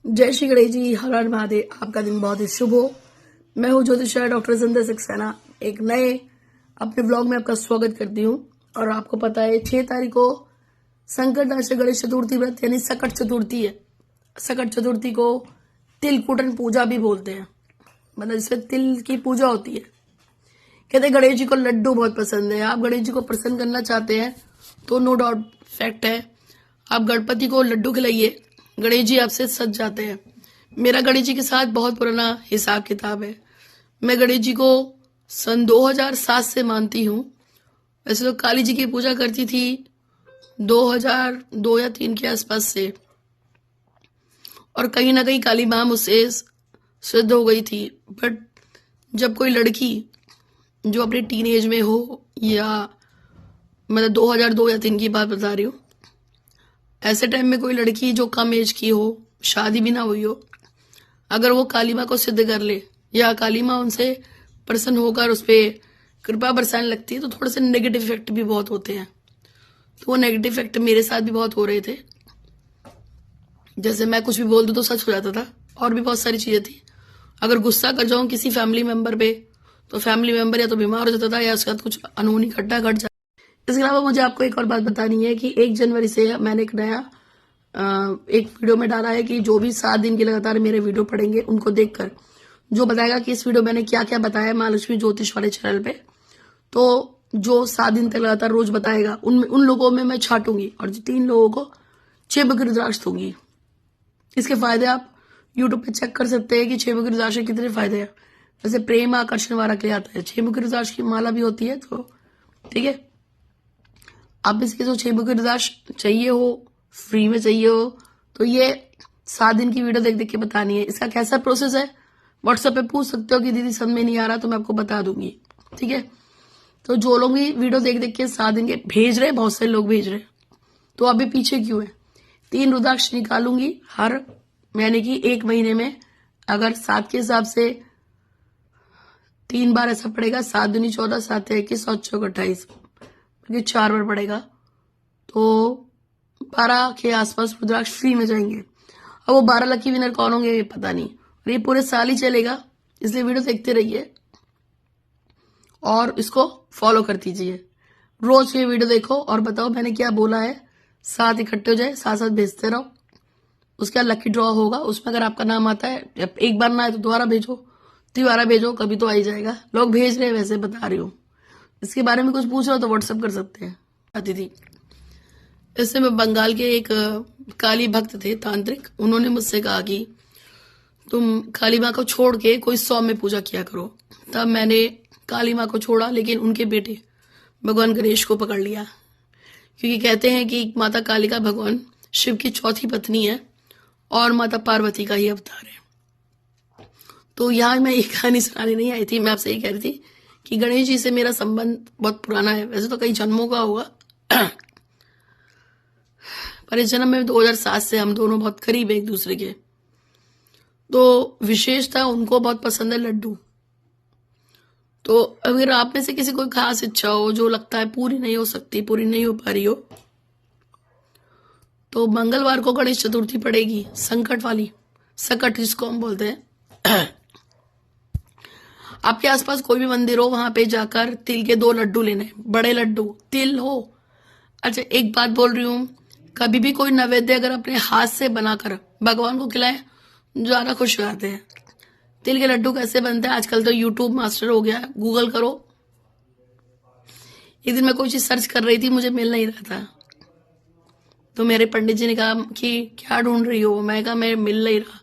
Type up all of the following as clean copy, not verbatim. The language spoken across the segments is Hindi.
जय श्री गणेश जी, हर हर महादेव। आपका दिन बहुत ही शुभ हो। मैं हूँ ज्योतिष डॉक्टर संध्या सक्सेना। एक नए अपने ब्लॉग में आपका स्वागत करती हूँ। और आपको पता है 6 तारीख को संकटनाशक गणेश चतुर्थी व्रत यानी सकट चतुर्थी है। सकट चतुर्थी को तिलकुटन पूजा भी बोलते हैं, मतलब जिसमें तिल की पूजा होती है। कहते हैं गणेश जी को लड्डू बहुत पसंद है। आप गणेश जी को प्रसन्न करना चाहते हैं तो नो डाउट फैक्ट है, आप गणपति को लड्डू खिलाइए, गणेश जी आपसे सज जाते हैं। मेरा गणेश जी के साथ बहुत पुराना हिसाब किताब है। मैं गणेश जी को सन 2007 से मानती हूँ। वैसे तो काली जी की पूजा करती थी 2002 या 3 के आसपास से, और कहीं ना कहीं काली माँ मुझसे सिद्ध हो गई थी। बट जब कोई लड़की जो अपने टीन एज में हो, या मतलब 2002 या 3 की बात बता रही हूँ, ऐसे टाइम में कोई लड़की जो कम एज की हो, शादी भी ना हुई हो, अगर वो काली माँ को सिद्ध कर ले या काली माँ उनसे प्रसन्न होकर उस पर कृपा बरसाने लगती है, तो थोड़े से नेगेटिव इफेक्ट भी बहुत होते हैं। तो वो नेगेटिव इफेक्ट मेरे साथ भी बहुत हो रहे थे। जैसे मैं कुछ भी बोल दूं तो सच हो जाता था, और भी बहुत सारी चीजें थी। अगर गुस्सा कर जाऊं किसी फैमिली मेंबर पे, तो फैमिली मेंबर या तो बीमार हो जाता था या उसके साथ कुछ अनहोनी घटना घट जाता। इसके अलावा मुझे आपको एक और बात बतानी है कि 1 जनवरी से मैंने एक नया एक वीडियो में डाला है कि जो भी 7 दिन की लगातार मेरे वीडियो पढ़ेंगे उनको देखकर जो बताएगा कि इस वीडियो मैंने क्या क्या बताया महालक्ष्मी ज्योतिष वाले चैनल पे, तो जो 7 दिन तक लगातार रोज बताएगा उन लोगों में मैं छाटूंगी, और 3 लोगों को 6 बकरी रुद्राक्ष दूंगी। इसके फायदे आप यूट्यूब पे चेक कर सकते हैं कि 6 बकरी रुद्राक्ष के कितने फायदे हैं। वैसे प्रेम आकर्षण वाला के आता है, 6 बकरी रुद्राक्ष की माला भी होती है। तो ठीक है, आप इसके जो 6 बकरी रुद्राक्ष चाहिए हो, फ्री में चाहिए हो, तो ये 7 दिन की वीडियो देख देख के बतानी है। इसका कैसा प्रोसेस है व्हाट्सएप पे पूछ सकते हो कि दीदी समझ में नहीं आ रहा, तो मैं आपको बता दूंगी। ठीक है, तो जो लोग भी वीडियो देख देख के 7 दिन के भेज रहे, बहुत सारे लोग भेज रहे, तो अभी पीछे क्यों है। 3 रुद्राक्ष निकालूंगी हर, यानी कि 1 महीने में अगर 7 के हिसाब से 3 बार ऐसा पड़ेगा, 7 दूनी 14, 7 21 और 4 28, 4 बार पड़ेगा, तो 12 के आसपास रुद्राक्ष फ्री में जाएंगे। अब वो 12 लकी विनर कौन होंगे ये पता नहीं, और ये पूरे साल ही चलेगा, इसलिए वीडियो देखते रहिए और इसको फॉलो कर दीजिए। रोज ये वीडियो देखो और बताओ मैंने क्या बोला है, साथ इकट्ठे हो जाए, साथ साथ भेजते रहो। उसके बाद लकी ड्रॉ होगा, उसमें अगर आपका नाम आता है, एक बार ना आए तो दोबारा भेजो, तिबारा भेजो, कभी तो आ ही जाएगा। लोग भेज रहे हैं, वैसे बता रही हूँ। इसके बारे में कुछ पूछ रहा हो तो व्हाट्सएप कर सकते हैं। आती थी इससे में बंगाल के एक काली भक्त थे तांत्रिक, उन्होंने मुझसे कहा कि तुम काली माँ को छोड़ के कोई 100 में पूजा किया करो। तब मैंने काली माँ को छोड़ा, लेकिन उनके बेटे भगवान गणेश को पकड़ लिया, क्योंकि कहते हैं कि माता कालिका भगवान शिव की चौथी पत्नी है और माता पार्वती का ही अवतार है। तो यहाँ मैं ये कहानी सुनाने नहीं आई थी, मैं आपसे ये कह रही थी कि गणेश जी से मेरा संबंध बहुत पुराना है। वैसे तो कई जन्मों का होगा, पर इस जन्म में 2007 से हम दोनों बहुत करीब है एक दूसरे के। तो विशेषता उनको बहुत पसंद है लड्डू। तो अगर आप में से किसी कोई खास इच्छा हो जो लगता है पूरी नहीं हो सकती, पूरी नहीं हो पा रही हो, तो मंगलवार को गणेश चतुर्थी पड़ेगी, संकट वाली, सकट जिसको हम बोलते हैं। आपके आसपास कोई भी मंदिर हो, वहां पे जाकर तिल के 2 लड्डू लेने, बड़े लड्डू, तिल हो। अच्छा, एक बात बोल रही हूँ, कभी भी कोई नैवेद्य अगर अपने हाथ से बनाकर भगवान को खिलाए, ज्यादा खुश हो जाते हैं। तिल के लड्डू कैसे बनते हैं आजकल तो यूट्यूब मास्टर हो गया है, गूगल करो। एक दिन मैं कोई चीज सर्च कर रही थी, मुझे मिल नहीं रहा था, तो मेरे पंडित जी ने कहा कि क्या ढूंढ रही हो, मैं कहा मैं मिल नहीं रहा।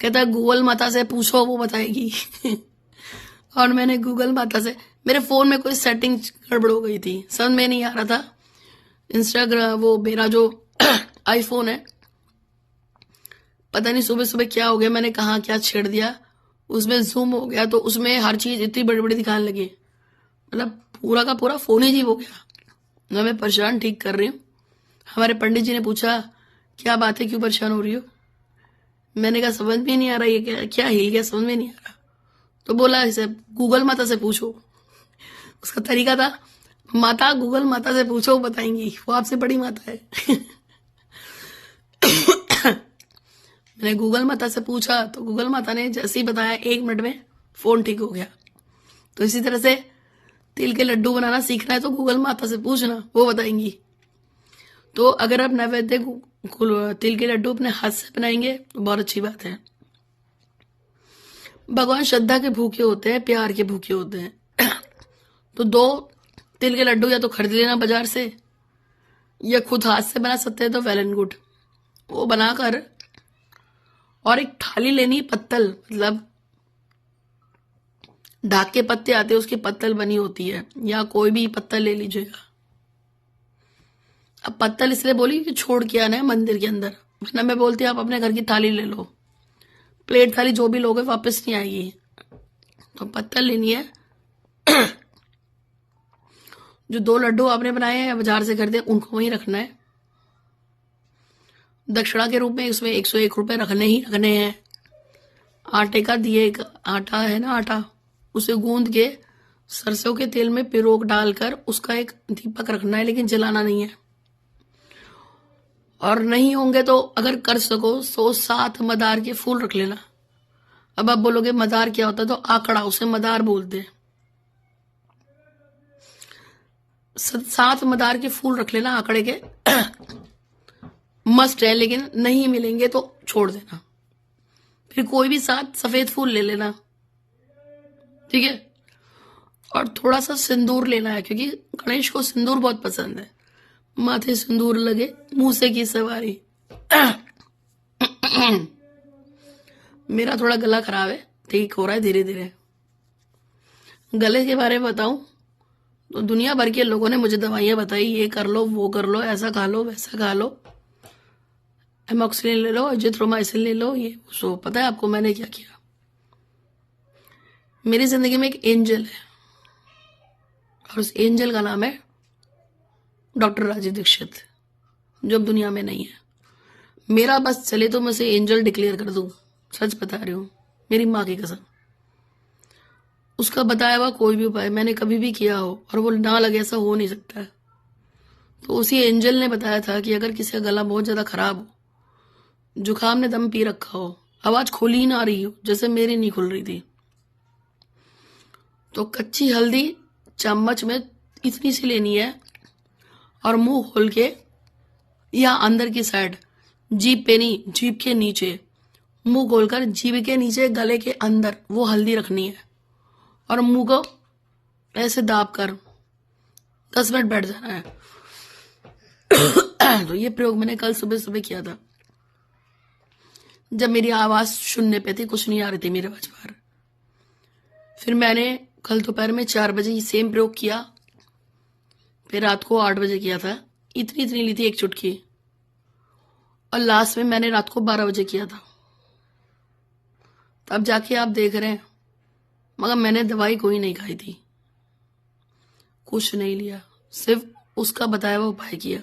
कहता गूगल माता से पूछो, वो बताएगी। और मैंने गूगल माता से, मेरे फोन में कोई सेटिंग गड़बड़ हो गई थी, समझ में नहीं आ रहा था। इंस्टाग्राम, वो मेरा जो आईफोन है, पता नहीं सुबह सुबह क्या हो गया, मैंने कहा क्या छेड़ दिया, उसमें जूम हो गया, तो उसमें हर चीज इतनी बड़ी बड़ी दिखाने लगी, मतलब पूरा का पूरा फोन ही अजीब हो गया। मैं परेशान ठीक कर रही हूँ। हमारे पंडित जी ने पूछा क्या बात है, क्यों परेशान हो रही हो। मैंने कहा समझ में नहीं आ रहा, ये क्या हिल गया, समझ में नहीं आ रहा। तो बोला इसे गूगल माता से पूछो। उसका तरीका था, माता गूगल माता से पूछो, वो बताएंगी, वो आपसे बड़ी माता है। मैंने गूगल माता से पूछा तो गूगल माता ने जैसे ही बताया 1 मिनट में फोन ठीक हो गया। तो इसी तरह से तिल के लड्डू बनाना सीखना है तो गूगल माता से पूछना, वो बताएंगी। तो अगर आप नैवेद्य तिल के लड्डू अपने हाथ से बनाएंगे तो बहुत अच्छी बात है। भगवान श्रद्धा के भूखे होते हैं, प्यार के भूखे होते हैं। तो 2 तिल के लड्डू या तो खरीद लेना बाजार से या खुद हाथ से बना सकते हैं तो वेल एंड गुड। वो बनाकर और एक थाली लेनी, पत्तल, मतलब ढाक के पत्ते आते हैं उसकी पत्तल बनी होती है, या कोई भी पत्तल ले लीजिएगा। अब पत्तल इसलिए बोली कि छोड़ के आना है मंदिर के अंदर, वरना मैं बोलती आप अपने घर की थाली ले लो, प्लेट थाली जो भी लोगे वापस नहीं आएगी। तो पत्तल लेनी है। जो 2 लड्डू आपने बनाए हैं या बाजार से खरीदे उनको वहीं रखना है। दक्षिणा के रूप में इसमें 101 रुपए रखने ही रखने हैं। आटे का दिए, आटा है ना, आटा उसे गूंद के सरसों के तेल में पिरोग डालकर उसका एक दीपक रखना है, लेकिन जलाना नहीं है। और नहीं होंगे तो अगर कर सको तो 7 मदार के फूल रख लेना। अब आप बोलोगे मदार क्या होता है, तो आंकड़ा, उसे मदार बोलते हैं। 7 मदार के फूल रख लेना आंकड़े के। मस्ट है, लेकिन नहीं मिलेंगे तो छोड़ देना। फिर कोई भी 7 सफेद फूल ले लेना, ठीक है। और थोड़ा सा सिंदूर लेना है, क्योंकि गणेश को सिंदूर बहुत पसंद है। माथे सिंदूर लगे, मुंह से की सवारी। मेरा थोड़ा गला खराब है, ठीक हो रहा है धीरे धीरे। गले के बारे में बताऊं तो दुनिया भर के लोगों ने मुझे दवाइयां बताई, ये कर लो, वो कर लो, ऐसा खा लो, वैसा खा लो, एमॉक्सिलिन ले लो, एजिथ्रोमाइसिन ले लो, ये सो। पता है आपको मैंने क्या किया? मेरी जिंदगी में एक एंजल है और उस एंजल का नाम है डॉक्टर राजीव दीक्षित, जो अब दुनिया में नहीं है। मेरा बस चले तो मैं उसे एंजल डिक्लेयर कर दूं, सच बता रही हूं, मेरी माँ की कसम। उसका बताया हुआ कोई भी उपाय मैंने कभी भी किया हो और वो ना लगे, ऐसा हो नहीं सकता है। तो उसी एंजल ने बताया था कि अगर किसी का गला बहुत ज्यादा खराब हो, जुकाम ने दम पी रखा हो, आवाज खुल ही ना रही हो, जैसे मेरी नहीं खुल रही थी, तो कच्ची हल्दी चम्मच में इतनी सी लेनी है और मुंह खोल के या अंदर की साइड, जीभ पे नहीं, जीभ के नीचे, मुंह खोलकर जीभ के नीचे गले के अंदर वो हल्दी रखनी है और मुंह को ऐसे दाब कर 10 मिनट बैठ जाना है। तो ये प्रयोग मैंने कल सुबह सुबह किया था, जब मेरी आवाज शून्य पे थी, कुछ नहीं आ रही थी मेरे आवाज पर। फिर मैंने कल दोपहर में 4 बजे सेम प्रयोग किया, फिर रात को 8 बजे किया था। इतनी ली थी एक चुटकी, और लास्ट में मैंने रात को 12 बजे किया था। तब जाके आप देख रहे हैं, मगर मैंने दवाई कोई नहीं खाई थी, कुछ नहीं लिया, सिर्फ उसका बताया हुआ उपाय किया।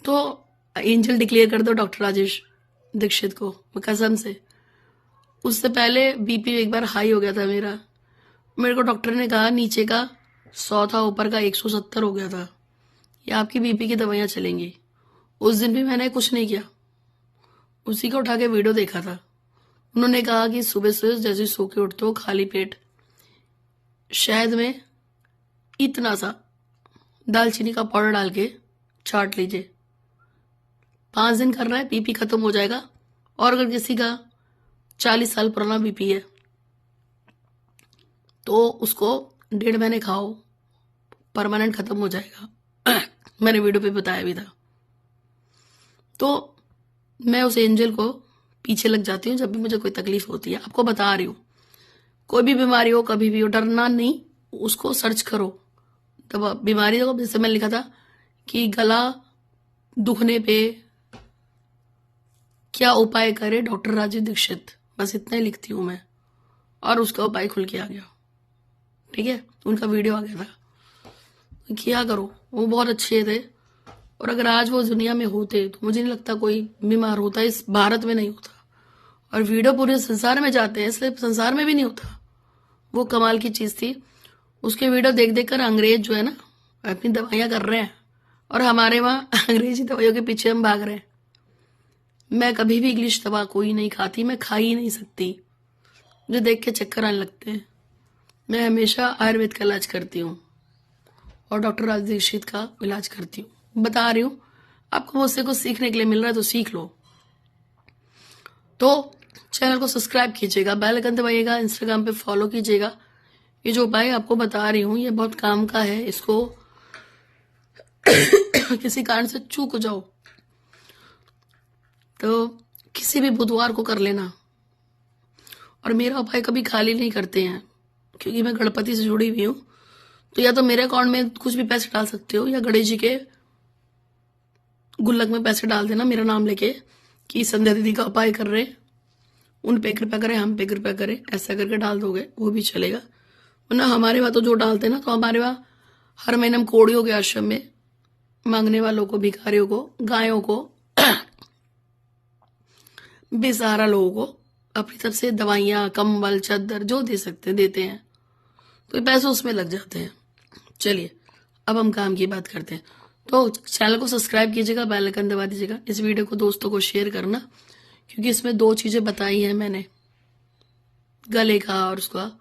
तो एंजल डिक्लेयर कर दो डॉक्टर राजेश दीक्षित को, कसम से। उससे पहले बीपी एक बार हाई हो गया था मेरा, मेरे को डॉक्टर ने कहा नीचे का 100 था, ऊपर का 170 हो गया था, ये आपकी बीपी की दवाइयां चलेंगी। उस दिन भी मैंने कुछ नहीं किया, उसी को उठा के वीडियो देखा था। उन्होंने कहा कि सुबह सुबह जैसे सो के उठते हो, खाली पेट शहद में इतना सा दालचीनी का पाउडर डाल के चाट लीजिए। 5 दिन करना है, बीपी खत्म हो जाएगा। और अगर किसी का 40 साल पुराना बीपी है तो उसको 1.5 महीने खाओ, परमानेंट खत्म हो जाएगा। मैंने वीडियो पे बताया भी था। तो मैं उस एंजल को पीछे लग जाती हूँ जब भी मुझे कोई तकलीफ होती है। आपको बता रही हूँ, कोई भी बीमारी हो, कभी भी हो, डरना नहीं, उसको सर्च करो। तब बीमारी देखो, जैसे मैंने लिखा था कि गला दुखने पे क्या उपाय करे डॉक्टर राजीव दीक्षित, बस इतना ही लिखती हूँ मैं, और उसका उपाय खुल के आ गया। ठीक है, उनका वीडियो आ गया था। किया करो, वो बहुत अच्छे थे। और अगर आज वो दुनिया में होते तो मुझे नहीं लगता कोई बीमार होता, इस भारत में नहीं होता। और वीडियो पूरे संसार में जाते हैं, इसलिए संसार में भी नहीं होता। वो कमाल की चीज थी। उसके वीडियो देख देख कर अंग्रेज जो है ना अपनी दवाइयां कर रहे हैं, और हमारे वहां अंग्रेजी दवाइयों के पीछे हम भाग रहे हैं। मैं कभी भी इंग्लिश दवा कोई नहीं खाती, मैं खा ही नहीं सकती, मुझे देख के चक्कर आने लगते हैं। मैं हमेशा आयुर्वेद का इलाज करती हूँ और डॉक्टर राजेश दीक्षित का इलाज करती हूँ। बता रही हूँ, आपको मुझसे कुछ सीखने के लिए मिल रहा है तो सीख लो। तो चैनल को सब्सक्राइब कीजिएगा, बेल आइकन दबाइएगा, इंस्टाग्राम पे फॉलो कीजिएगा। ये जो उपाय आपको बता रही हूँ ये बहुत काम का है। इसको किसी कारण से चूक जाओ तो किसी भी बुधवार को कर लेना। और मेरा उपाय कभी खाली नहीं करते हैं, क्योंकि मैं गणपति से जुड़ी हुई हूँ। तो या तो मेरे अकाउंट में कुछ भी पैसे डाल सकते हो, या गणेश जी के गुल्लक में पैसे डाल देना मेरा नाम लेके कि संध्या दीदी का उपाय कर रहे, उन पे कृपा करें, हम पे कृपा करें, ऐसा करके डाल दोगे वो भी चलेगा। वरना हमारे वहाँ तो जो डालते ना, तो हमारे वहाँ हर महीने हम कोड़ियों के आश्रम में मांगने वालों को, भिखारियों को, गायों को, बेसहारा लोगों को अपनी तरफ से दवाइयाँ, कंबल, चादर जो दे सकते हैं देते हैं, तो पैसे उसमें लग जाते हैं। चलिए अब हम काम की बात करते हैं। तो चैनल को सब्सक्राइब कीजिएगा, बेल आइकन दबा दीजिएगा। इस वीडियो को दोस्तों को शेयर करना, क्योंकि इसमें 2 चीजें बताई हैं मैंने, गले का और उसका।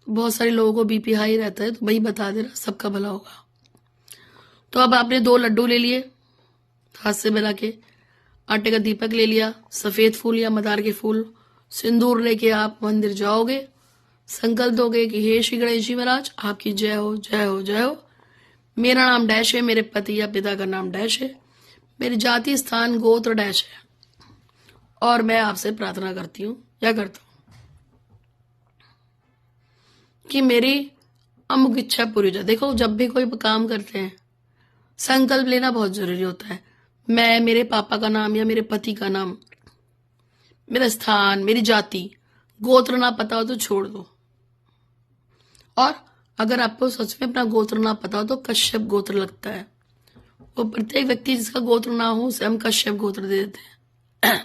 बहुत सारे लोगों को बीपी हाई रहता है, तो वही बता दे रहा, सबका भला होगा। तो अब आपने 2 लड्डू ले लिए हाथ से बना के, आटे का दीपक ले लिया, सफेद फूल या मदार के फूल, सिंदूर लेके आप मंदिर जाओगे, संकल्प दोगे कि हे श्री गणेश जी महाराज आपकी जय हो, जय हो, जय हो। मेरा नाम डैश है, मेरे पति या पिता का नाम डैश है, मेरी जाति, स्थान, गोत्र डैश है, और मैं आपसे प्रार्थना करती हूँ या करता हूँ कि मेरी अमुक इच्छा पूरी हो जाए। देखो, जब भी कोई काम करते हैं संकल्प लेना बहुत जरूरी होता है। मैं, मेरे पापा का नाम या मेरे पति का नाम, मेरा स्थान, मेरी जाति, गोत्र ना पता हो तो छोड़ दो। और अगर आपको सच में अपना गोत्र ना पता हो तो कश्यप गोत्र लगता है। वो प्रत्येक व्यक्ति जिसका गोत्र ना हो उसे हम कश्यप गोत्र दे देते हैं।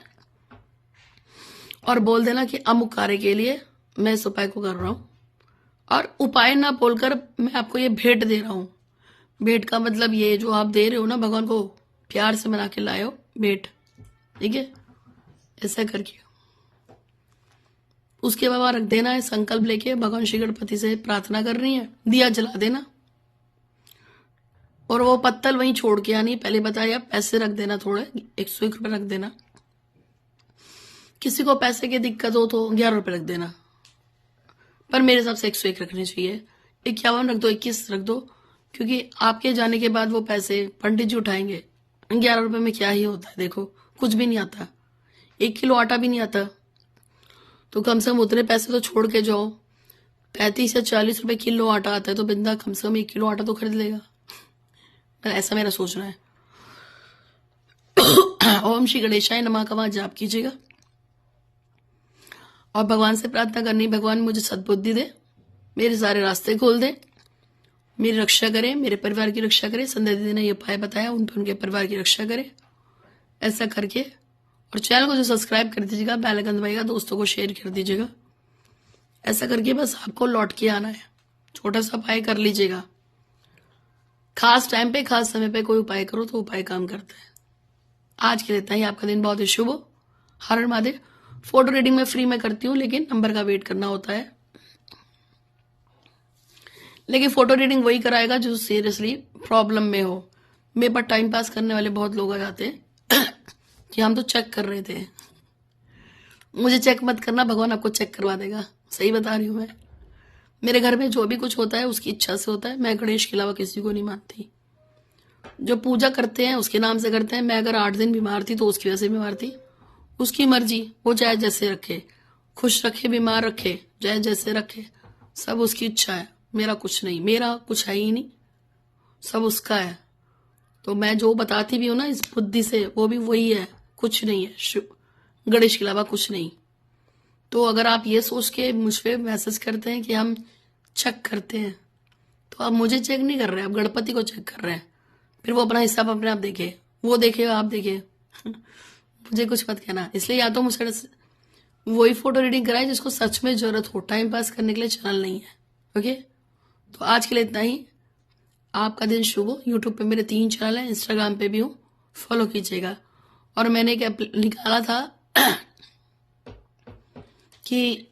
और बोल देना कि अमुक कार्य के लिए मैं इस उपाय को कर रहा हूं। और उपाय ना बोलकर मैं आपको ये भेंट दे रहा हूं। भेंट का मतलब ये जो आप दे रहे हो ना, भगवान को प्यार से बना के लाए हो भेंट, ठीक है, ऐसा करके उसके बाद रख देना है। संकल्प लेके भगवान श्री गणपति से प्रार्थना करनी है, दिया जला देना, और वो पत्तल वहीं छोड़ के आनी। पहले बताया, पैसे रख देना, थोड़े 101 रुपए रख देना। किसी को पैसे की दिक्कत हो तो 11 रुपए रख देना, पर मेरे हिसाब से 101 रखने चाहिए। 51 रख दो, 21 रख दो, क्योंकि आपके जाने के बाद वो पैसे पंडित जी उठाएंगे। 11 रुपए में क्या ही होता है, देखो कुछ भी नहीं आता, 1 किलो आटा भी नहीं आता। तो कम से कम उतने पैसे तो छोड़ के जाओ। 35 या 40 रुपए किलो आटा आता है, तो बंदा कम से कम 1 किलो आटा तो खरीद लेगा, ऐसा मेरा सोचना है। ओम श्री गणेशाय नमः का जाप कीजिएगा और भगवान से प्रार्थना करनी, भगवान मुझे सद्बुद्धि दे, मेरे सारे रास्ते खोल दे, मेरी रक्षा करे, मेरे परिवार की रक्षा करे। संध्या दीदी ने ये उपाय बताया, उन पर उनके परिवार की रक्षा करे। ऐसा करके, और चैनल को जो सब्सक्राइब कर दीजिएगा, बेल आइकन दबाइएगा, दोस्तों को शेयर कर दीजिएगा। ऐसा करके बस आपको लौट के आना है, छोटा सा उपाय कर लीजिएगा। खास टाइम पे, खास समय पे कोई उपाय करो तो उपाय काम करता है। आज के लिए इतना ही। आपका दिन बहुत ही शुभ हो। हर हर महादेव। फोटो रीडिंग में फ्री में करती हूँ, लेकिन नंबर का वेट करना होता है। लेकिन फोटो रीडिंग वही कराएगा जो सीरियसली प्रॉब्लम में हो। मेरे पास टाइम पास करने वाले बहुत लोग आ जाते हैं कि हम तो चेक कर रहे थे। मुझे चेक मत करना, भगवान आपको चेक करवा देगा। सही बता रही हूँ मैं। मेरे घर में जो भी कुछ होता है उसकी इच्छा से होता है। मैं गणेश के अलावा किसी को नहीं मानती। जो पूजा करते हैं उसके नाम से करते हैं। मैं अगर 8 दिन बीमार थी तो उसकी वजह से बीमार थी। उसकी मर्जी, वो चाहे जैसे रखे, खुश रखे, बीमार रखे, चाहे जैसे रखे, सब उसकी इच्छा है। मेरा कुछ नहीं, मेरा कुछ है ही नहीं, सब उसका है। तो मैं जो बताती भी हूँ ना इस बुद्धि से, वो भी वही है, कुछ नहीं है गणेश के अलावा, कुछ नहीं। तो अगर आप ये सोच के मुझ पे मैसेज करते हैं कि हम चेक करते हैं, तो आप मुझे चेक नहीं कर रहे हैं, आप गणपति को चेक कर रहे हैं। फिर वो अपना हिसाब अपने आप देखे, वो देखे, आप देखे। मुझे कुछ मत कहना। इसलिए या तो मुझसे वही फोटो रीडिंग कराए जिसको सच में जरूरत हो। टाइम पास करने के लिए चैनल नहीं है। ओके, तो आज के लिए इतना ही। आपका दिन शुभ हो। यूट्यूब पे मेरे 3 चैनल है, इंस्टाग्राम पे भी हूँ, फॉलो कीजिएगा। और मैंने क्या निकाला था कि